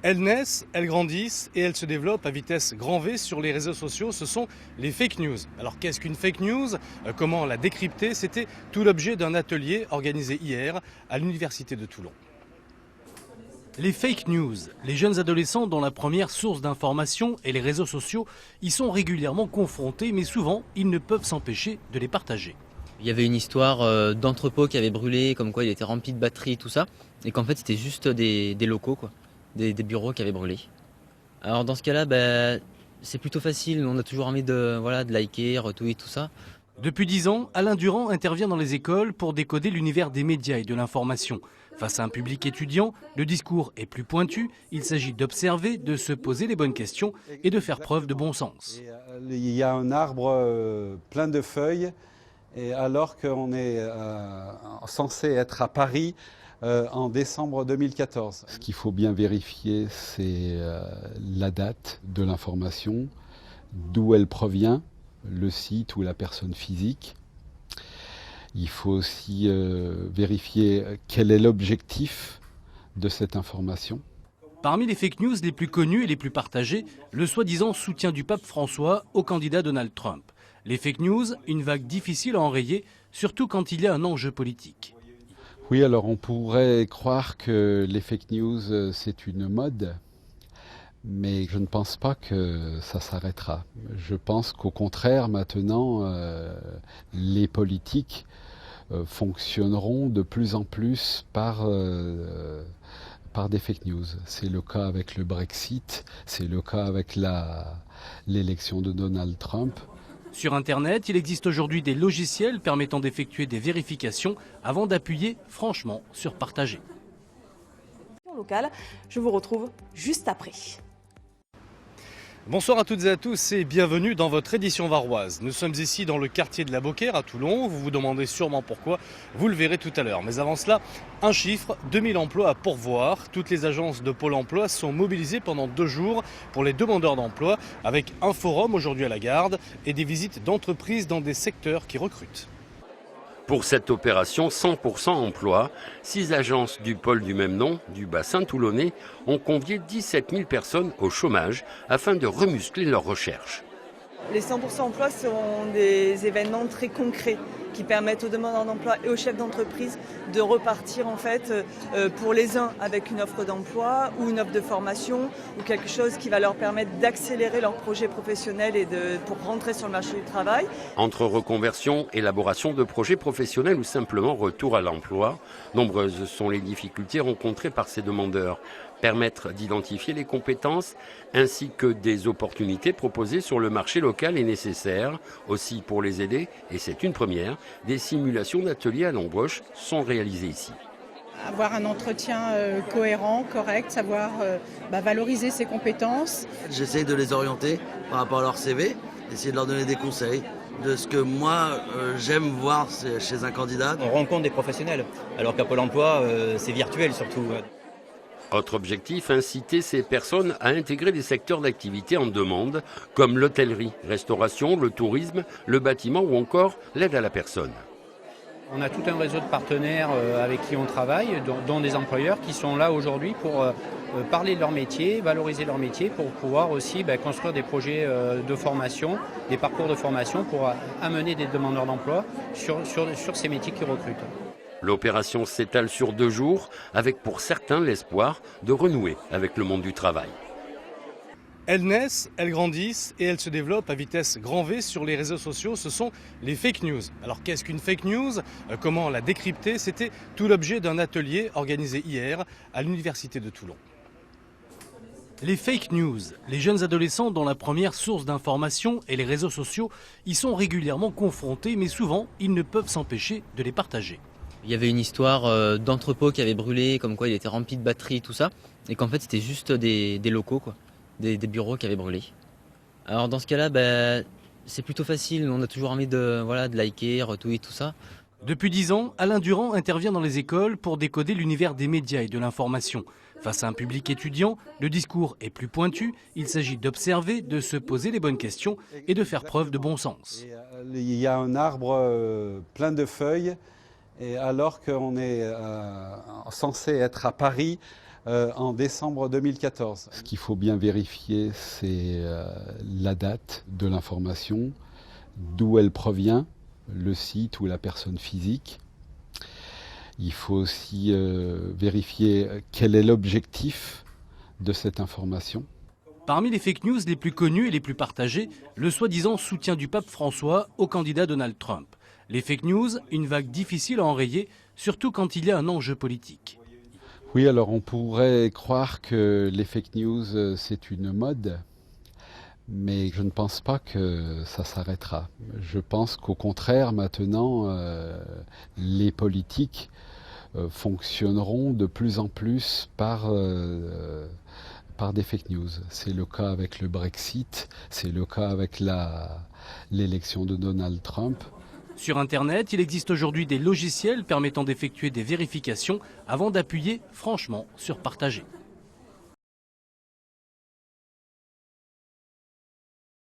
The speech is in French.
Elles naissent, elles grandissent et elles se développent à vitesse grand V sur les réseaux sociaux. Ce sont les fake news. Alors qu'est-ce qu'une fake news? Comment la décrypter? C'était tout l'objet d'un atelier organisé hier à l'Université de Toulon. Les fake news, les jeunes adolescents dont la première source d'information est les réseaux sociaux, y sont régulièrement confrontés, mais souvent ils ne peuvent s'empêcher de les partager. Il y avait une histoire d'entrepôt qui avait brûlé, comme quoi il était rempli de batteries, tout ça, et qu'en fait c'était juste des locaux, quoi, des bureaux qui avaient brûlé. Alors dans ce cas-là, c'est plutôt facile, on a toujours envie de liker, retweet, tout ça. Depuis 10 ans, Alain Durand intervient dans les écoles pour décoder l'univers des médias et de l'information. Face à un public étudiant, le discours est plus pointu. Il s'agit d'observer, de se poser les bonnes questions et de faire preuve de bon sens. Il y a un arbre plein de feuilles, et alors qu'on est censé être à Paris en décembre 2014. Ce qu'il faut bien vérifier, c'est la date de l'information, d'où elle provient, le site ou la personne physique. Il faut aussi vérifier quel est l'objectif de cette information. Parmi les fake news les plus connues et les plus partagées, le soi-disant soutien du pape François au candidat Donald Trump. Les fake news, une vague difficile à enrayer, surtout quand il y a un enjeu politique. Oui, alors on pourrait croire que les fake news, c'est une mode. Mais je ne pense pas que ça s'arrêtera. Je pense qu'au contraire, maintenant, les politiques fonctionneront de plus en plus par des fake news. C'est le cas avec le Brexit, c'est le cas avec l'élection de Donald Trump. Sur Internet, il existe aujourd'hui des logiciels permettant d'effectuer des vérifications avant d'appuyer franchement sur partager. Local, je vous retrouve juste après. Bonsoir à toutes et à tous et bienvenue dans votre édition varoise. Nous sommes ici dans le quartier de la Beaucaire à Toulon. Vous vous demandez sûrement pourquoi, vous le verrez tout à l'heure. Mais avant cela, un chiffre, 2000 emplois à pourvoir. Toutes les agences de Pôle emploi sont mobilisées pendant 2 jours pour les demandeurs d'emploi avec un forum aujourd'hui à la Garde et des visites d'entreprises dans des secteurs qui recrutent. Pour cette opération 100% emploi, 6 agences du pôle du même nom, du bassin toulonnais, ont convié 17 000 personnes au chômage afin de remuscler leurs recherches. Les 100% emploi sont des événements très concrets qui permettent aux demandeurs d'emploi et aux chefs d'entreprise de repartir en fait pour les uns avec une offre d'emploi ou une offre de formation ou quelque chose qui va leur permettre d'accélérer leur projet professionnel et pour rentrer sur le marché du travail. Entre reconversion, élaboration de projets professionnels ou simplement retour à l'emploi, nombreuses sont les difficultés rencontrées par ces demandeurs. Permettre d'identifier les compétences ainsi que des opportunités proposées sur le marché local est nécessaire. Aussi pour les aider, et c'est une première, des simulations d'ateliers à l'embauche sont réalisées ici. Avoir un entretien cohérent, correct, savoir valoriser ses compétences. J'essaye de les orienter par rapport à leur CV, essayer de leur donner des conseils de ce que moi j'aime voir chez un candidat. On rencontre des professionnels, alors qu'à Pôle emploi c'est virtuel surtout. Autre objectif, inciter ces personnes à intégrer des secteurs d'activité en demande, comme l'hôtellerie, restauration, le tourisme, le bâtiment ou encore l'aide à la personne. On a tout un réseau de partenaires avec qui on travaille, dont des employeurs qui sont là aujourd'hui pour parler de leur métier, valoriser leur métier, pour pouvoir aussi construire des projets de formation, des parcours de formation pour amener des demandeurs d'emploi sur ces métiers qui recrutent. L'opération s'étale sur 2 jours, avec pour certains l'espoir de renouer avec le monde du travail. Elles naissent, elles grandissent et elles se développent à vitesse grand V sur les réseaux sociaux. Ce sont les fake news. Alors qu'est-ce qu'une fake news? Comment la décrypter? C'était tout l'objet d'un atelier organisé hier à l'Université de Toulon. Les fake news, les jeunes adolescents dont la première source d'information est les réseaux sociaux, y sont régulièrement confrontés, mais souvent ils ne peuvent s'empêcher de les partager. Il y avait une histoire d'entrepôt qui avait brûlé, comme quoi il était rempli de batteries, tout ça, et qu'en fait c'était juste des locaux, quoi, des bureaux qui avaient brûlé. Alors dans ce cas-là, c'est plutôt facile, on a toujours envie de liker, retweet, tout ça. Depuis 10 ans, Alain Durand intervient dans les écoles pour décoder l'univers des médias et de l'information. Face à un public étudiant, le discours est plus pointu. Il s'agit d'observer, de se poser les bonnes questions et de faire preuve de bon sens. Il y a un arbre plein de feuilles, et alors qu'on est censé être à Paris en décembre 2014. Ce qu'il faut bien vérifier, c'est la date de l'information, d'où elle provient, le site ou la personne physique. Il faut aussi vérifier quel est l'objectif de cette information. Parmi les fake news les plus connues et les plus partagées, le soi-disant soutien du pape François au candidat Donald Trump. Les fake news, une vague difficile à enrayer, surtout quand il y a un enjeu politique. Oui, alors on pourrait croire que les fake news, c'est une mode, mais je ne pense pas que ça s'arrêtera. Je pense qu'au contraire, maintenant, les politiques fonctionneront de plus en plus par des fake news. C'est le cas avec le Brexit, c'est le cas avec l'élection de Donald Trump. Sur Internet, il existe aujourd'hui des logiciels permettant d'effectuer des vérifications avant d'appuyer franchement sur partager.